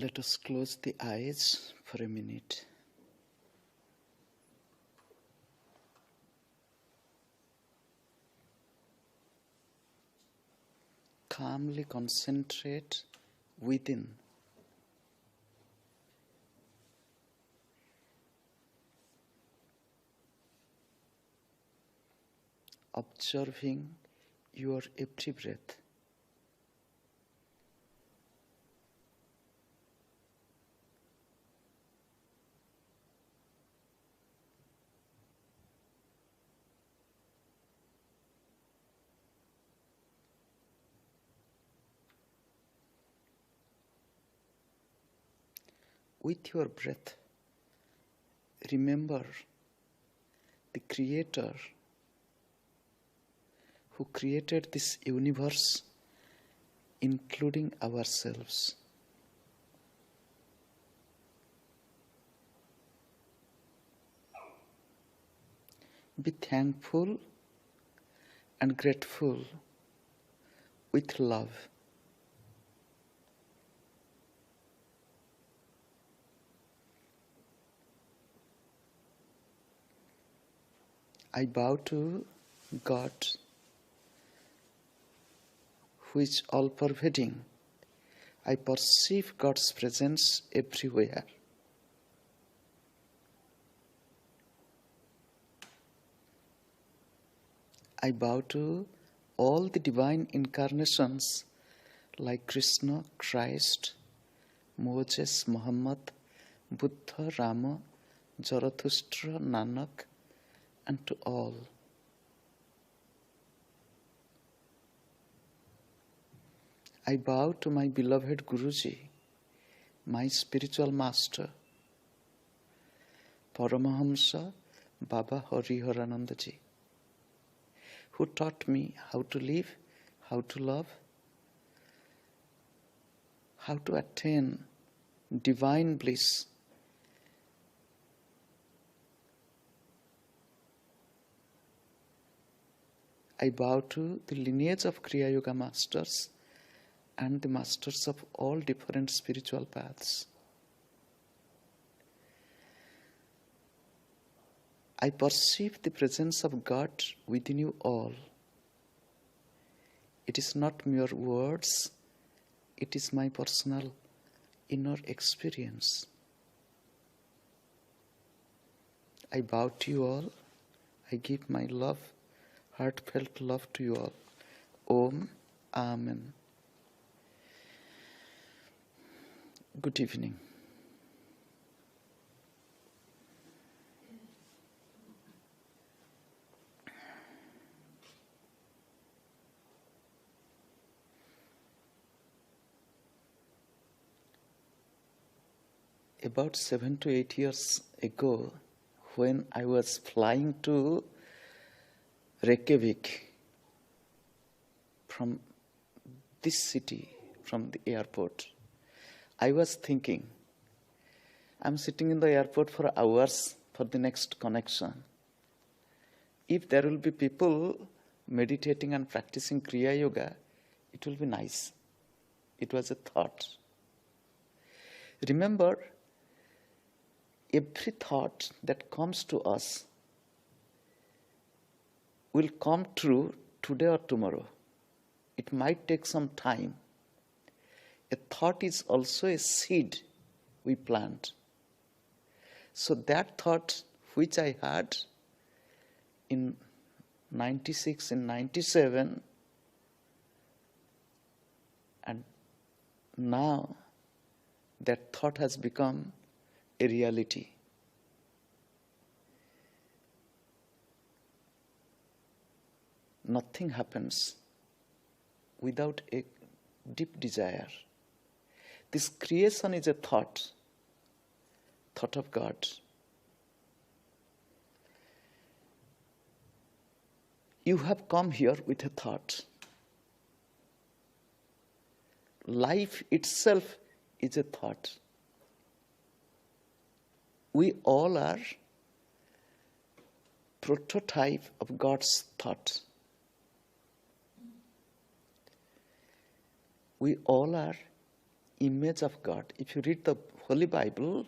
Let us close the eyes for a minute. Calmly concentrate within. Observing your every breath. With your breath, remember the Creator who created this universe, including ourselves. Be thankful and grateful with love. I bow to God, who is all-pervading. I perceive God's presence everywhere. I bow to all the divine incarnations like Krishna, Christ, Moses, Muhammad, Buddha, Rama, Zarathustra, Nanak, and to all. I bow to my beloved Guruji, my spiritual master, Paramahamsa Baba Hariharanandaji, who taught me how to live, how to love, how to attain divine bliss. I bow to the lineage of Kriya Yoga masters and the masters of all different spiritual paths. I perceive the presence of God within you all. It is not mere words, it is my personal inner experience. I bow to you all. I give my love, heartfelt love to you all. Om, Amen. Good evening. About 7 to 8 years ago, when I was flying to Reykjavik from this city, from the airport, I was thinking, I'm sitting in the airport for hours for the next connection. If there will be people meditating and practicing Kriya Yoga, it will be nice. It was a thought. Remember, every thought that comes to us will come true today or tomorrow. It might take some time. A thought is also a seed we plant. So that thought which I had in 96, in 97, and now that thought has become a reality. Nothing happens without a deep desire. This creation is a thought of God. You have come here with a thought. Life itself is a thought. We all are prototype of God's thought. We all are image of God. If you read the Holy Bible,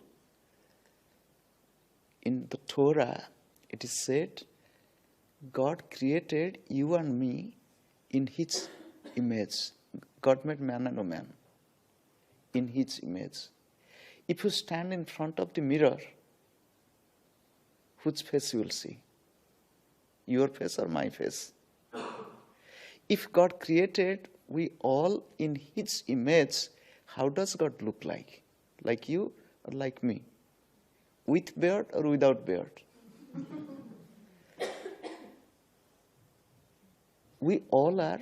in the Torah, it is said, God created you and me in His image. God made man and woman in His image. If you stand in front of the mirror, whose face you will see? Your face or my face? If God created we all in His image, how does God look like? Like you or like me? With beard or without beard? We all are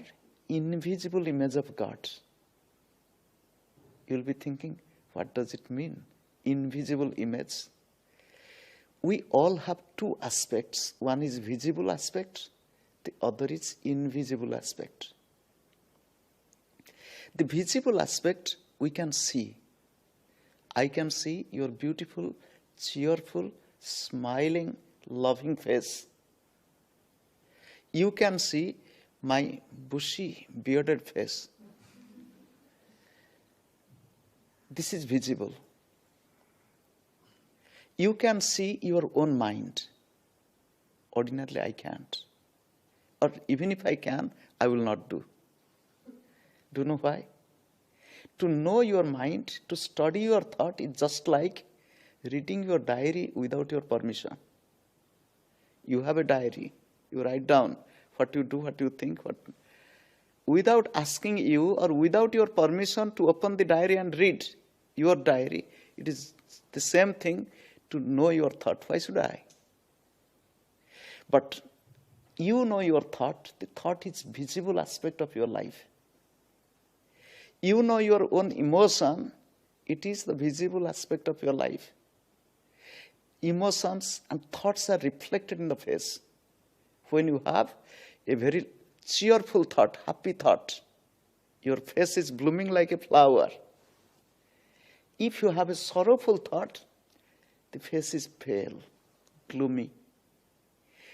invisible image of God. You'll be thinking, what does it mean? Invisible image. We all have two aspects. One is visible aspect, the other is invisible aspect. The visible aspect we can see. I can see your beautiful, cheerful, smiling, loving face. You can see my bushy, bearded face. This is visible. You can see your own mind. Ordinarily, I can't. Or even if I can, I will not do. Do you know why? To know your mind, to study your thought is just like reading your diary without your permission. You have a diary. You write down what you do, what you think, without asking you or without your permission to open the diary and read your diary. It is the same thing to know your thought. Why should I? But you know your thought. The thought is visible aspect of your life. You know your own emotion. It is the visible aspect of your life. Emotions and thoughts are reflected in the face. When you have a very cheerful thought, happy thought, your face is blooming like a flower. If you have a sorrowful thought, the face is pale, gloomy.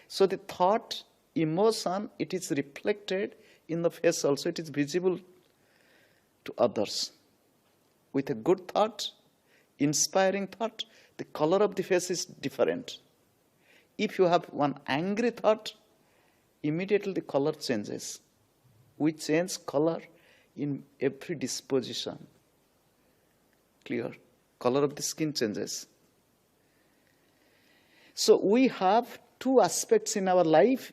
So the thought, emotion, it is reflected in the face also. It is visible to others. With a good thought, inspiring thought, the color of the face is different. If you have one angry thought, immediately the color changes. We change color in every disposition. Clear? Color of the skin changes. So we have two aspects in our life.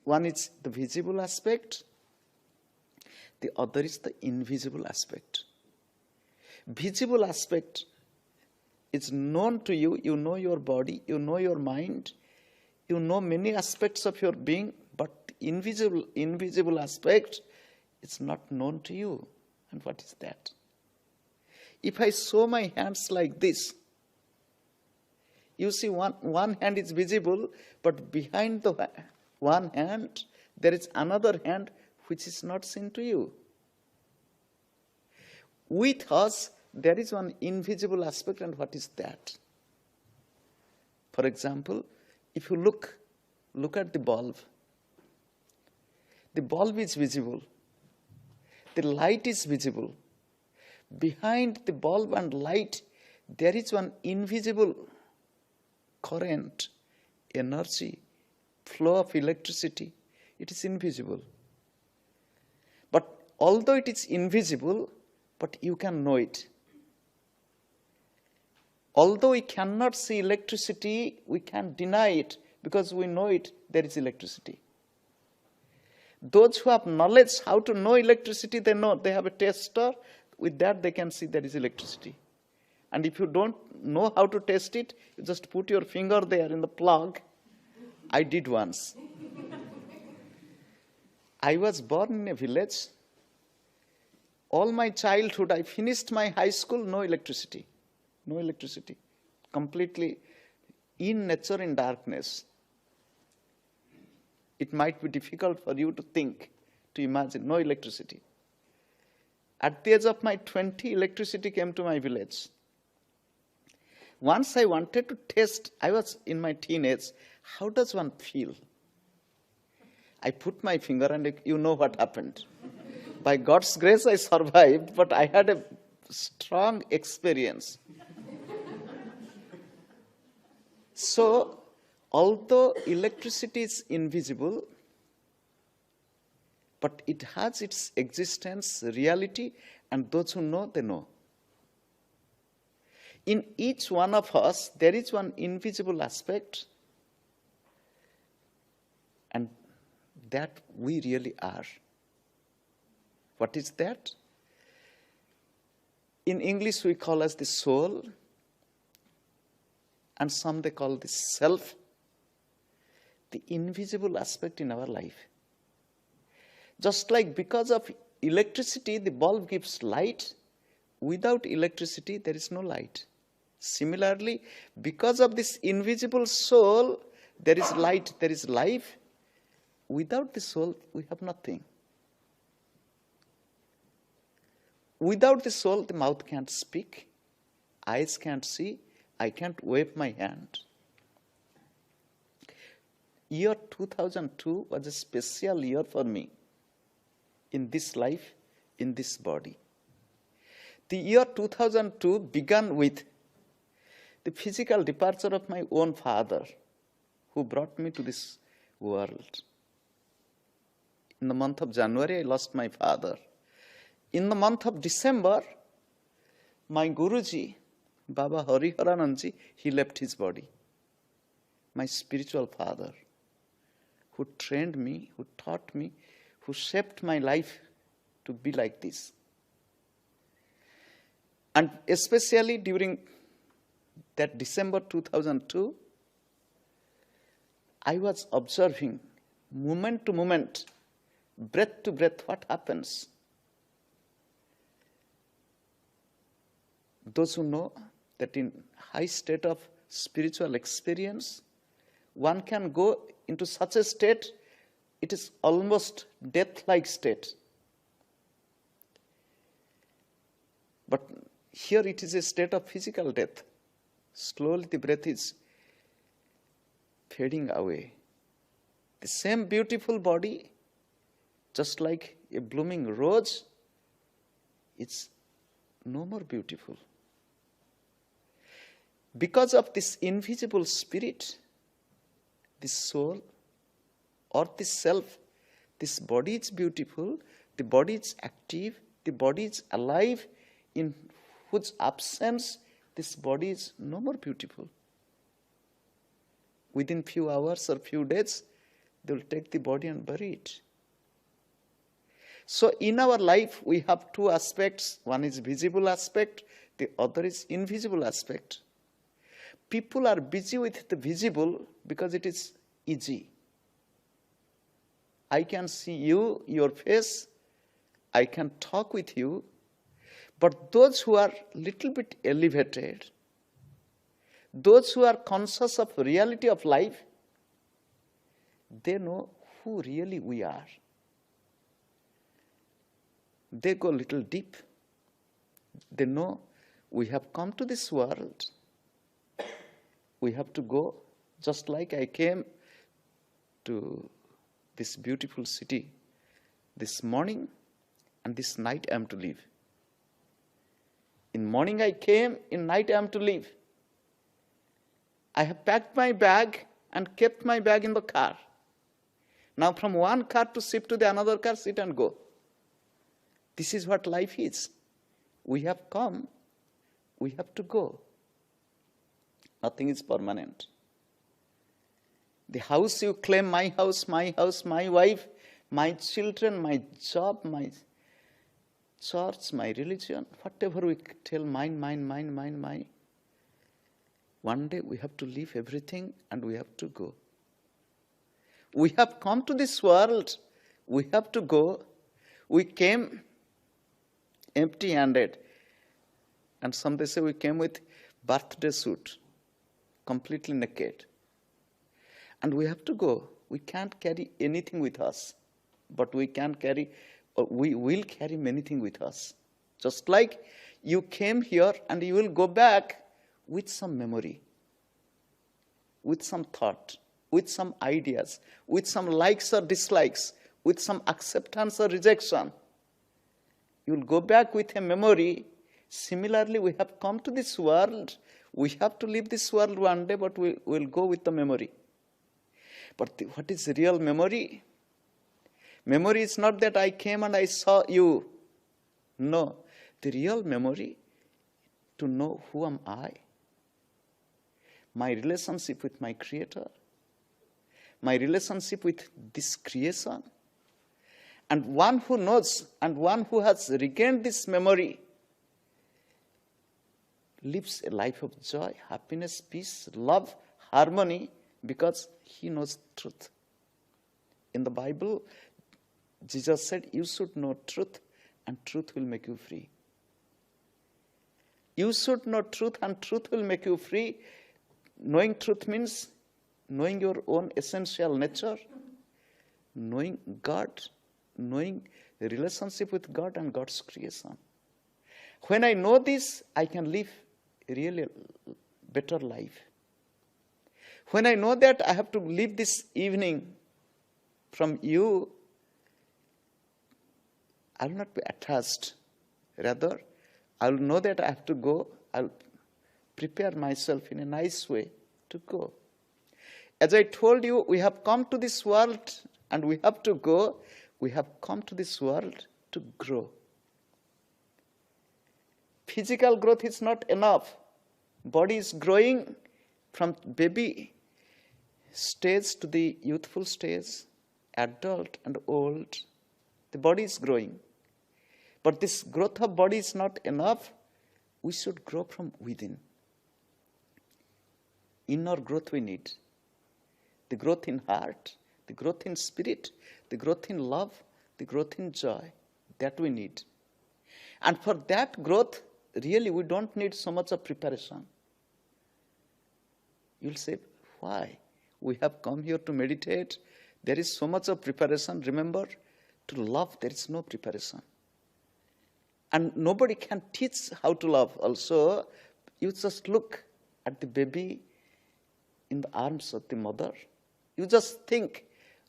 One is the visible aspect. The other is the invisible aspect. Visible aspect is known to you. You know your body, you know your mind, you know many aspects of your being, but invisible aspect is not known to you. And what is that? If I show my hands like this, you see one hand is visible, but behind the one hand, there is another hand which is not seen to you. With us, there is one invisible aspect, and what is that? For example, if you look at the bulb is visible. The light is visible. Behind the bulb and light, there is one invisible current, energy, flow of electricity. It is invisible. But although it is invisible, but you can know it. Although we cannot see electricity, we can't deny it because we know it, there is electricity. Those who have knowledge how to know electricity, they know, they have a tester. With that, they can see there is electricity. And if you don't know how to test it, you just put your finger there in the plug. I did once. I was born in a village. All my childhood, I finished my high school, no electricity. No electricity. Completely in nature, in darkness. It might be difficult for you to think, to imagine, no electricity. At the age of my 20, electricity came to my village. Once I wanted to test, I was in my teenage, how does one feel? I put my finger and you know what happened. By God's grace, I survived, but I had a strong experience. So, although electricity is invisible, but it has its existence, reality, and those who know, they know. In each one of us, there is one invisible aspect, and that we really are. What is that? In English, we call as the soul, and some they call the self, the invisible aspect in our life. Just like because of electricity, the bulb gives light. Without electricity, there is no light. Similarly, because of this invisible soul, there is light, there is life. Without the soul, we have nothing. Without the soul, the mouth can't speak, eyes can't see, I can't wave my hand. Year 2002 was a special year for me in this life, in this body. The year 2002 began with the physical departure of my own father, who brought me to this world. In the month of January, I lost my father. In the month of December, my Guruji, Baba Hariharananda, he left his body. My spiritual father, who trained me, who taught me, who shaped my life to be like this. And especially during that December 2002, I was observing moment to moment, breath to breath, what happens. Those who know that in high state of spiritual experience, one can go into such a state, it is almost death-like state. But here it is a state of physical death. Slowly the breath is fading away. The same beautiful body, just like a blooming rose, it's no more beautiful. Because of this invisible spirit, this soul or this self, this body is beautiful, the body is active, the body is alive, in whose absence this body is no more beautiful. Within few hours or few days, they will take the body and bury it. So in our life, we have two aspects. One is visible aspect, the other is invisible aspect. People are busy with the visible because it is easy. I can see you, your face, I can talk with you, but those who are little bit elevated, those who are conscious of reality of life, they know who really we are. They go a little deep. They know we have come to this world. We have to go, just like I came to this beautiful city this morning, and this night I am to leave. In morning I came, in night I am to leave. I have packed my bag and kept my bag in the car. Now from one car to shift to the another car, sit and go. This is what life is. We have come, we have to go. Nothing is permanent. The house you claim, my house, my wife, my children, my job, my church, my religion, whatever we tell, mine. One day we have to leave everything and we have to go. We have come to this world, we have to go. We came empty-handed. And some they say we came with birthday suit, completely naked. And we have to go. We can't carry anything with us, but we can carry, or we will carry many things with us. Just like you came here and you will go back with some memory, with some thought, with some ideas, with some likes or dislikes, with some acceptance or rejection. You will go back with a memory. Similarly, we have come to this world. We have to leave this world one day, but we will go with the memory. But what is real memory? Memory is not that I came and I saw you. No. The real memory, to know who am I, my relationship with my Creator, my relationship with this creation. And one who knows and one who has regained this memory lives a life of joy, happiness, peace, love, harmony, because he knows truth. In the Bible, Jesus said, you should know truth, and truth will make you free. You should know truth, and truth will make you free. Knowing truth means knowing your own essential nature, knowing God, knowing the relationship with God and God's creation. When I know this, I can live a really better life. When I know that I have to leave this evening from you, I will not be attached. Rather, I will know that I have to go. I will prepare myself in a nice way to go. As I told you, we have come to this world and we have to go. We have come to this world to grow. Physical growth is not enough. Body is growing from baby stage to the youthful stage, adult and old. The body is growing. But this growth of body is not enough. We should grow from within. Inner growth we need. The growth in heart, the growth in spirit, the growth in love, the growth in joy. That we need. And for that growth, really we don't need so much of preparation. You'll say, why? We have come here to meditate. There is so much of preparation. Remember, to love there is no preparation. And nobody can teach how to love also. You just look at the baby in the arms of the mother. You just think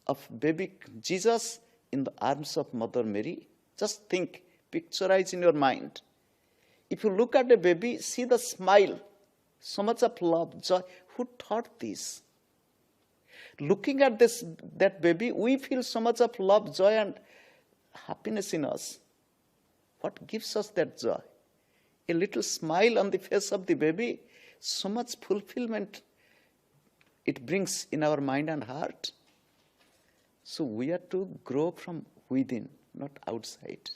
of baby Jesus in the arms of Mother Mary. Just think, picturize in your mind. If you look at the baby, see the smile, so much of love, joy. Who taught this? Looking at that baby, we feel so much of love, joy, and happiness in us. What gives us that joy? A little smile on the face of the baby, so much fulfillment it brings in our mind and heart. So we are to grow from within, not outside.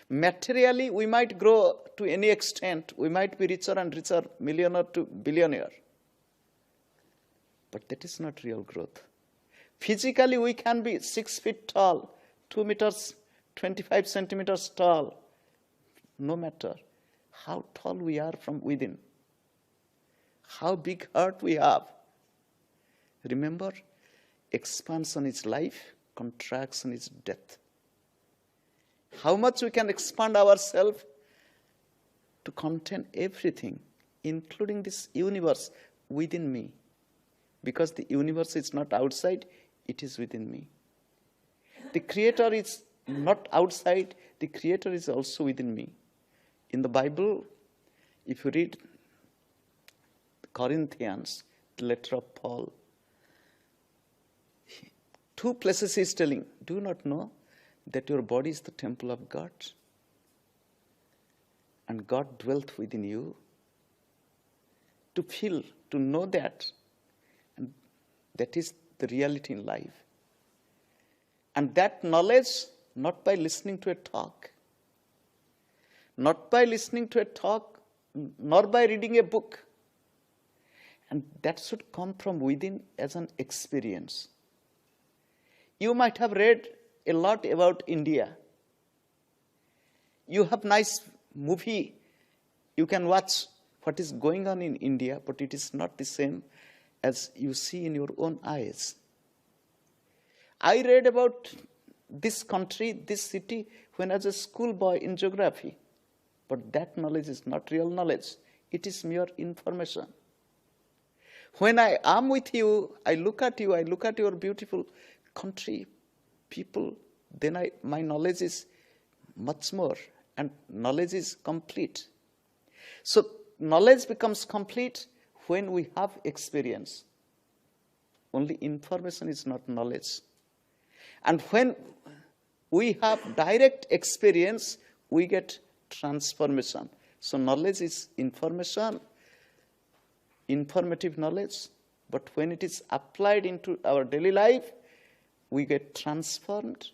Materially, we might grow to any extent. We might be richer and richer, millionaire to billionaire. But that is not real growth. Physically, we can be 6 feet tall, 2 meters, 25 centimeters tall. No matter how tall we are from within, how big heart we have. Remember, expansion is life, contraction is death. How much we can expand ourselves to contain everything, including this universe within me. Because the universe is not outside, it is within me. The Creator is not outside, the Creator is also within me. In the Bible, if you read Corinthians, the letter of Paul, 2 places he is telling, do you not know that your body is the temple of God? And God dwelt within you. To feel, to know that, and that is the reality in life. And that knowledge, not by listening to a talk, not by listening to a talk, nor by reading a book. And that should come from within as an experience. You might have read a lot about India. You have nice movie. You can watch what is going on in India, but it is not the same as you see in your own eyes. I read about this country, this city, when I was a schoolboy in geography. But that knowledge is not real knowledge. It is mere information. When I am with you, I look at you, I look at your beautiful country, people, then my knowledge is much more, and knowledge is complete. So knowledge becomes complete when we have experience. Only information is not knowledge. And when we have direct experience, we get transformation. So knowledge is information, informative knowledge, but when it is applied into our daily life, we get transformed,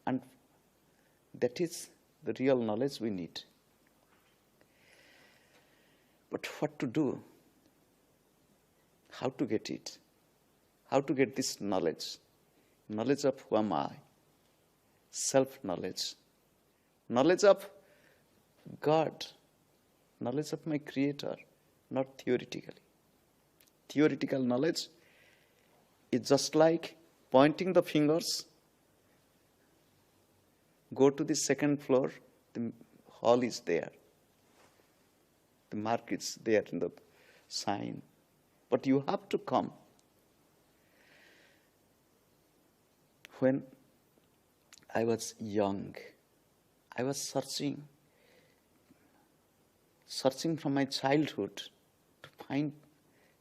and that is the real knowledge we need. But what to do? How to get it? How to get this knowledge? Knowledge of who am I? Self-knowledge. Knowledge of God. Knowledge of my Creator, not theoretically. Theoretical knowledge is just like pointing the fingers. Go to the second floor, the hall is there. The mark is there in the sign. But you have to come. When I was young, I was searching from my childhood to find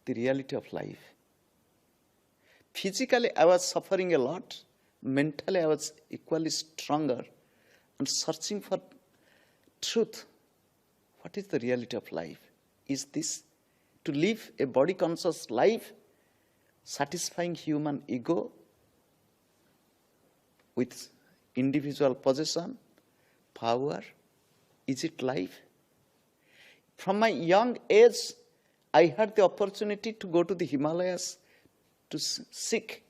the reality of life. Physically, I was suffering a lot. Mentally, I was equally stronger and searching for truth. What is the reality of life? Is this to live a body-conscious life, satisfying human ego with individual possession, power? Is it life? From my young age, I had the opportunity to go to the Himalayas to seek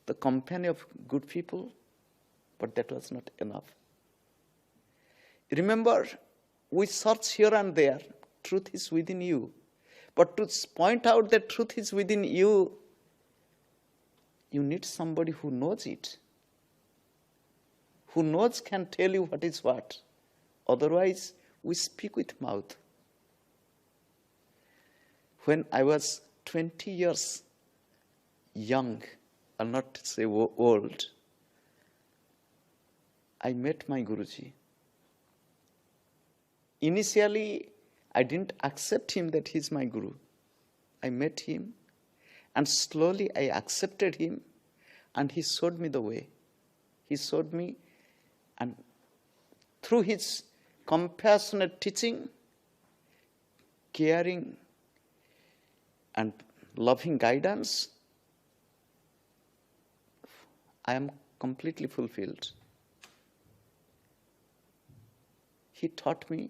the company of good people, but that was not enough. Remember, we search here and there. Truth is within you. But to point out that truth is within you, you need somebody who knows it. Who knows can tell you what is what. Otherwise, we speak with mouth. When I was 20 years young, I'll not say old, I met my Guruji. Initially, I didn't accept him that he's my Guru. I met him, and slowly I accepted him, and he showed me the way. He showed me, and through his compassionate teaching, caring and loving guidance, I am completely fulfilled. He taught me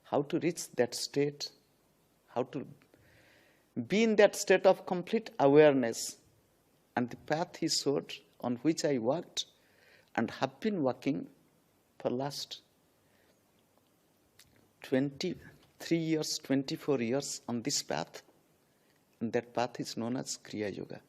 how to reach that state, how to be in that state of complete awareness. And the path he showed, on which I walked and have been walking for last 23 years, 24 years on this path. And that path is known as Kriya Yoga.